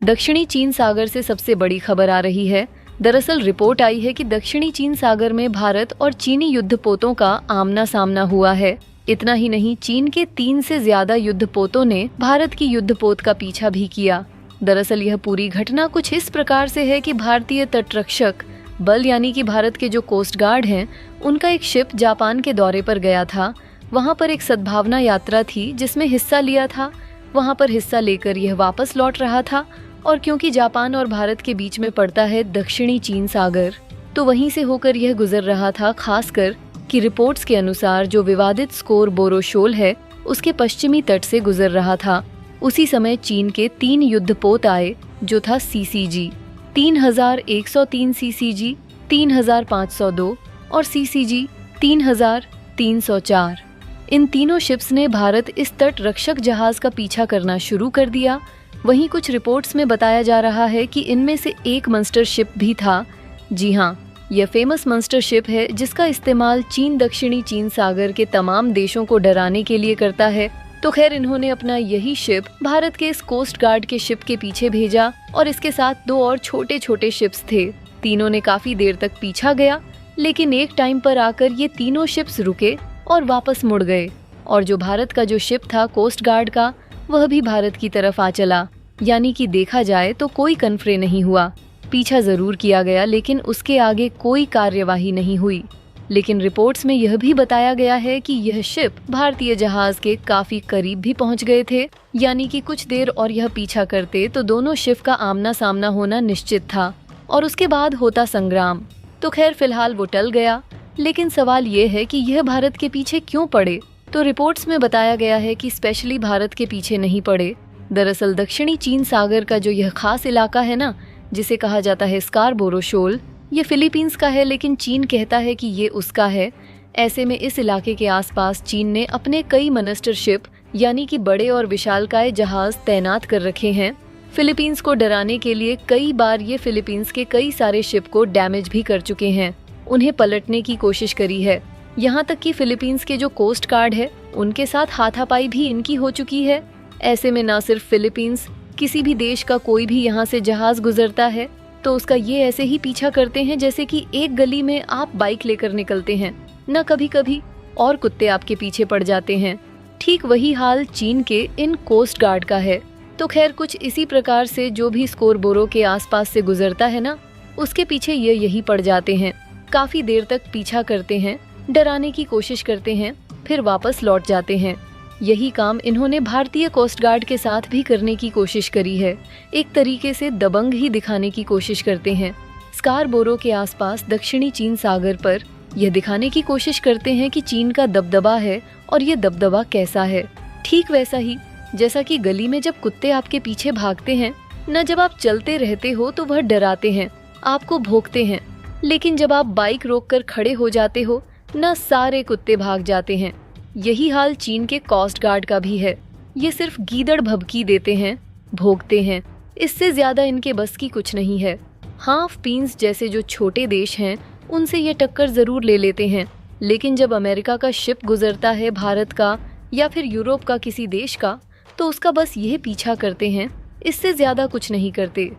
दक्षिणी चीन सागर से सबसे बड़ी खबर आ रही है। दरअसल रिपोर्ट आई है कि दक्षिणी चीन सागर में भारत और चीनी युद्धपोतों का आमना सामना हुआ है। इतना ही नहीं, चीन के 3 से ज्यादा युद्धपोतों ने भारत की युद्धपोत का पीछा भी किया। दरअसल यह पूरी घटना कुछ इस प्रकार से है कि भारतीय तटरक्षक बल यानी कि भारत के जो कोस्ट गार्ड हैं, उनका एक शिप जापान के दौरे पर गया था। वहां पर एक सद्भावना यात्रा थी जिसमें हिस्सा लिया था। वहां पर हिस्सा लेकर यह वापस लौट रहा था और क्योंकि जापान और भारत के बीच में पड़ता है दक्षिणी चीन सागर, तो वहीं से होकर यह गुजर रहा था। खासकर कि रिपोर्ट्स के अनुसार जो विवादित स्कोरबोरो शोल है, उसके पश्चिमी तट से गुजर रहा था। उसी समय चीन के 3 युद्धपोत आए, जो था सीसीजी 3103 सीसीजी 3502 और सीसीजी 3304। इन तीनों शिप्स ने भारत इस तट रक्षक जहाज का पीछा करना शुरू कर दिया। वहीं कुछ रिपोर्ट्स में बताया जा रहा है कि इनमें से एक मंस्टर शिप भी था। जी हाँ, यह फेमस मंस्टर शिप है जिसका इस्तेमाल चीन दक्षिणी चीन सागर के तमाम देशों को डराने के लिए करता है। तो खैर, इन्होंने अपना यही शिप भारत के इस कोस्ट गार्ड के शिप के पीछे भेजा और इसके साथ 2 और छोटे छोटे शिप्स थे। तीनों ने काफी देर तक पीछा गया, लेकिन एक टाइम पर आकर ये तीनों शिप्स रुके और वापस मुड़ गए। और जो भारत का जो शिप था कोस्ट गार्ड का, वह भी भारत की तरफ आ चला। यानी कि देखा जाए तो कोई कन्फ्रे नहीं हुआ। पीछा जरूर किया गया, लेकिन उसके आगे कोई कार्यवाही नहीं हुई। लेकिन रिपोर्ट्स में यह भी बताया गया है कि यह शिप भारतीय जहाज के काफी करीब भी पहुंच गए थे। यानी कि कुछ देर और यह पीछा करते तो दोनों शिप का आमना सामना होना निश्चित था और उसके बाद होता संग्राम। तो खैर, फिलहाल वो टल गया। लेकिन सवाल ये है कि यह भारत के पीछे क्यों पड़े? तो रिपोर्ट्स में बताया गया है कि स्पेशली भारत के पीछे नहीं पड़े। दरअसल दक्षिणी चीन सागर का जो यह खास इलाका है ना, जिसे कहा जाता है स्कारबोरो शोल, ये फिलीपींस का है, लेकिन चीन कहता है कि ये उसका है। ऐसे में इस इलाके के आसपास चीन ने अपने कई मॉन्स्टर शिप यानी कि बड़े और विशालकाय जहाज तैनात कर रखे हैं। फिलीपींस को डराने के लिए कई बार ये फिलीपींस के कई सारे शिप को डैमेज भी कर चुके हैं, उन्हें पलटने की कोशिश करी है। यहाँ तक कि फिलीपींस के जो कोस्ट गार्ड है, उनके साथ हाथापाई भी इनकी हो चुकी है। ऐसे में न सिर्फ फिलीपींस, किसी भी देश का कोई भी यहाँ से जहाज गुजरता है तो उसका ये ऐसे ही पीछा करते हैं जैसे कि एक गली में आप बाइक लेकर निकलते हैं, न कभी कभी और कुत्ते आपके पीछे पड़ जाते हैं। ठीक वही हाल चीन के इन कोस्ट गार्ड का है। तो खैर, कुछ इसी प्रकार से जो भी स्कोरबोरो के आसपास से गुजरता है ना, उसके पीछे ये यही पड़ जाते हैं। काफी देर तक पीछा करते हैं, डराने की कोशिश करते हैं, फिर वापस लौट जाते हैं। यही काम इन्होंने भारतीय कोस्ट गार्ड के साथ भी करने की कोशिश करी है। एक तरीके से दबंग ही दिखाने की कोशिश करते हैं। स्कारबोरो के आसपास दक्षिणी चीन सागर पर यह दिखाने की कोशिश करते हैं कि चीन का दबदबा है और ये दबदबा कैसा है। ठीक वैसा ही जैसा कि गली में जब कुत्ते आपके पीछे भागते हैं न, जब आप चलते रहते हो तो वह डराते हैं, आपको भौंकते हैं, लेकिन जब आप बाइक रोककर खड़े हो जाते हो न, सारे कुत्ते भाग जाते हैं। यही हाल चीन के कोस्ट गार्ड का भी है। ये सिर्फ गीदड़ भभकी देते हैं, भोंकते हैं, इससे ज्यादा इनके बस की कुछ नहीं है। हाँ, फिलीपींस जैसे जो छोटे देश हैं, उनसे ये टक्कर जरूर ले लेते हैं, लेकिन जब अमेरिका का शिप गुजरता है भारत का या फिर यूरोप का किसी देश का, तो उसका बस यह पीछा करते हैं, इससे ज्यादा कुछ नहीं करते।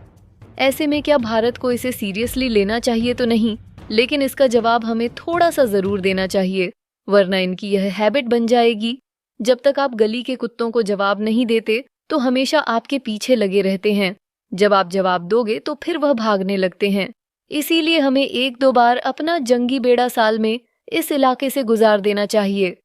ऐसे में क्या भारत को इसे सीरियसली लेना चाहिए? तो नहीं, लेकिन इसका जवाब हमें थोड़ा सा जरूर देना चाहिए, वरना इनकी यह हैबिट बन जाएगी। जब तक आप गली के कुत्तों को जवाब नहीं देते तो हमेशा आपके पीछे लगे रहते हैं। जब आप जवाब दोगे तो फिर वह भागने लगते हैं। इसीलिए हमें 1-2 बार अपना जंगी बेड़ा साल में इस इलाके से गुजार देना चाहिए।